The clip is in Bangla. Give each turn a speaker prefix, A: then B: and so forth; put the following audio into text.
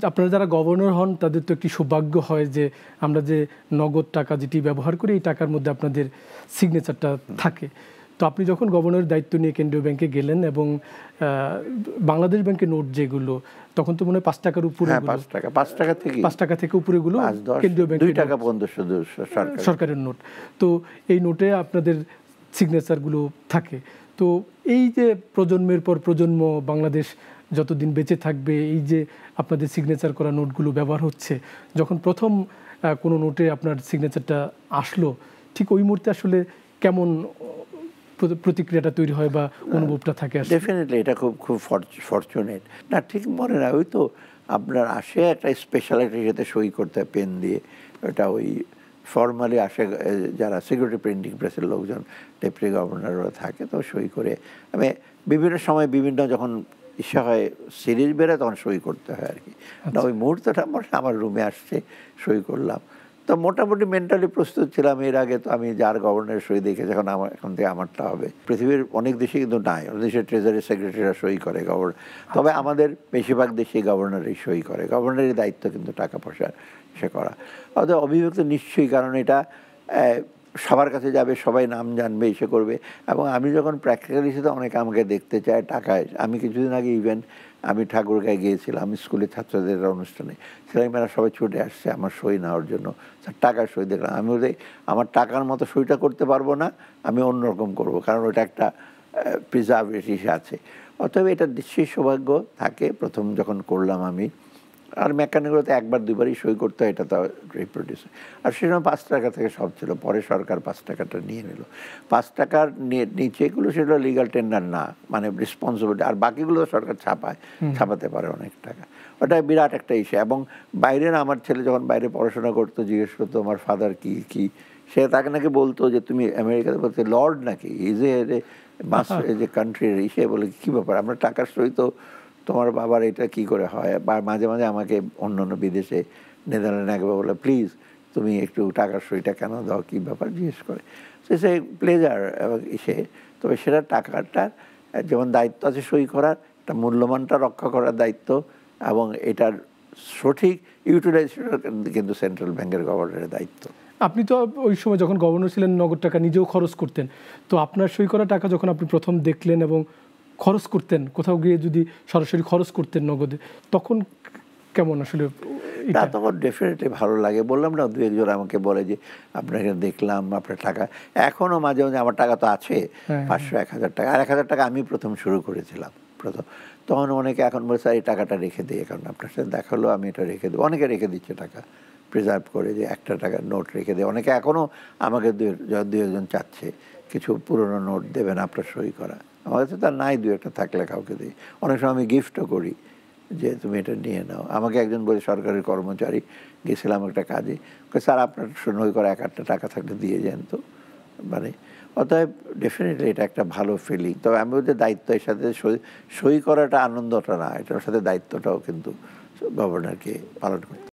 A: আপনারা যারা গভর্নর হন তাদের তো একটি সৌভাগ্য হয় যে আমরা যে নগদ টাকা যেটি ব্যবহার করি এই টাকার মধ্যে আপনাদের সিগনেচারটা থাকে। তো আপনি যখন গভর্নরের দায়িত্ব নিয়ে কেন্দ্রীয় ব্যাংকে গেলেন এবং বাংলাদেশ ব্যাংকের নোট যেগুলো তখন তো মনে হয় 5 টাকার উপরে,
B: 5 টাকা থেকে
A: উপরেগুলো কেন্দ্রীয় ব্যাংকের
B: 2 টাকা পর্যন্ত শুধু
A: সরকারের নোট। তো এই নোটে আপনাদের সিগনেচারগুলো থাকে। তো এই যে প্রজন্মের পর প্রজন্ম বাংলাদেশ যতদিন বেঁচে থাকবে এই যে আপনাদের সিগনেচার করা নোটগুলো ব্যবহার হচ্ছে, যখন প্রথম কোনো নোটে আপনার সিগনেচারটা আসলো ঠিক ওই মুহূর্তে আসলে কেমন প্রতিক্রিয়াটা তৈরি হয় বা অনুভবটা থাকে?
B: ডেফিনেটলি এটা খুব ফরচুনেট না, ঠিক মনে না, ওই তো আপনার আসে একটা স্পেশাল একটা সাথে সই করতে পেন দিয়ে, ওটা ওই ফর্মালি আসে যারা সিকিউরিটি প্রিন্টিং প্রেসের লোকজন ডেপুটি গভর্নররা থাকে, তো সই করে আমি বিভিন্ন সময় বিভিন্ন যখন ইচ্ছা হয় সিরিজ বেরোয় তখন সই করতে হয় আর কি। না ওই মুহূর্তটা আমার রুমে আসছে, সই করলাম। তো মোটামুটি মেন্টালি প্রস্তুত ছিলাম। এর আগে তো আমি যার গভর্নরের সই দেখেছি, এখন থেকে আমারটা হবে। পৃথিবীর অনেক দেশে কিন্তু নাই, অনেক দেশের ট্রেজারি সেক্রেটারিরা সই করে গভর্নর, তবে আমাদের বেশিরভাগ দেশেই গভর্নরই সই করে। গভর্নরের দায়িত্ব কিন্তু টাকা পয়সা সে করা। অর্থাৎ অভিব্যক্ত নিশ্চয়ই, কারণ এটা সবার কাছে যাবে, সবাই নাম জানবে, এসে করবে। এবং আমি যখন প্র্যাকটিক্যালি সেটা অনেকে আমাকে দেখতে চায় টাকায়। আমি কিছুদিন আগে ইভেন আমি ঠাকুরগাঁয়ে গিয়েছিলাম স্কুলের ছাত্রদের অনুষ্ঠানে, ছেলেমেয়েরা সবাই ছুটে আসছে আমার সই নেওয়ার জন্য, টাকার সই দেখলাম। আমি বলি আমার টাকার মতো সইটা করতে পারবো না, আমি অন্যরকম করব, কারণ ওটা একটা প্রিজার্ভেটিভ আছে। অতএব এটা নিশ্চয়ই সৌভাগ্য থাকে। প্রথম যখন করলাম আমি, আর মেকানিকগুলোতে একবার দুবারই সই করতে হয়, এটা তো রিপ্রোডিউস। আর সেরকম 5 টাকা থেকে সব ছিল, পরে সরকার 5 টাকাটা নিয়ে নিল। 5 টাকার নিচেগুলো সেগুলো লিগাল টেন্ডার না, মানে রেসপন্সিবিলিটি, আর বাকিগুলো সরকার ছাপাতে পারে অনেক টাকা। ওটা বিরাট একটা ইস্যু। এবং বাইরের আমার ছেলে যখন বাইরে পড়াশোনা করতো জিজ্ঞেস করতো আমার ফাদার কি, সে তাকে নাকি বলতো যে তুমি আমেরিকাতে বলতে লর্ড নাকি, ইজ এ যে কান্ট্রির ইসে, বলে কী ব্যাপার, আমরা টাকার সই তো তোমার বাবার এটা কি করে হয়। বা মাঝে মাঝে আমাকে অন্য বিদেশে নেদারল্যান্ডে একবার বলে প্লিজ তুমি একটু টাকার সইটা কেন দাও, কী ব্যাপার জিজ্ঞেস করে। সে প্লেজার এবং ইসে। তবে সেটা টাকাটা যেমন দায়িত্ব আছে সই করার, একটা মূল্যমানটা রক্ষা করার দায়িত্ব, এবং এটার সঠিক ইউটিলাইজেশন কিন্তু সেন্ট্রাল ব্যাংকের গভর্নরের দায়িত্ব।
A: আপনি তো ওই সময় যখন গভর্নর ছিলেন নগদ টাকা নিজেও খরচ করতেন, তো আপনার সই করা টাকা যখন আপনি প্রথম দেখলেন এবং খরচ করতেন, কোথাও গিয়ে যদি সরাসরি খরচ করতেন নগদে, তখন কেমন আসলে?
B: তা তখন ডেফিনেটলি ভালো লাগে। বললাম না, 2-1 জন আমাকে বলে যে আপনাকে দেখলাম আপনার টাকা, এখনও মাঝে মাঝে আমার টাকা তো আছে 500-1000 টাকা। আর 1000 টাকা আমি প্রথম শুরু করেছিলাম তখন অনেকে এখন বলছে এই টাকাটা রেখে দিই, এখন আপনার সাথে দেখা হলো আমি এটা রেখে দেবো। অনেকে রেখে দিচ্ছে টাকা প্রিজার্ভ করে, যে 1 টাকার নোট রেখে দেয়। অনেকে এখনও আমাকে 2-1 জন চাচ্ছে কিছু পুরনো নোট দেবেন আপনার সই করা। আমার কাছে তার নাই, 2-1টা থাকলে কাউকে দিই। অনেক সময় আমি গিফটও করি যে তুমি এটা নিয়ে নাও। আমাকে একজন বলে সরকারি কর্মচারী, গেছিলাম একটা কাজে, স্যার আপনার সই করা 1-8টা টাকা থাকলে দিয়ে যান তো। মানে অতএব ডেফিনেটলি এটা একটা ভালো ফিলিং। তবে আমি বলতে দায়িত্ব, এর সাথে সই করাটা আনন্দটা না, এটার সাথে দায়িত্বটাও কিন্তু গভর্নরকে পালন করতে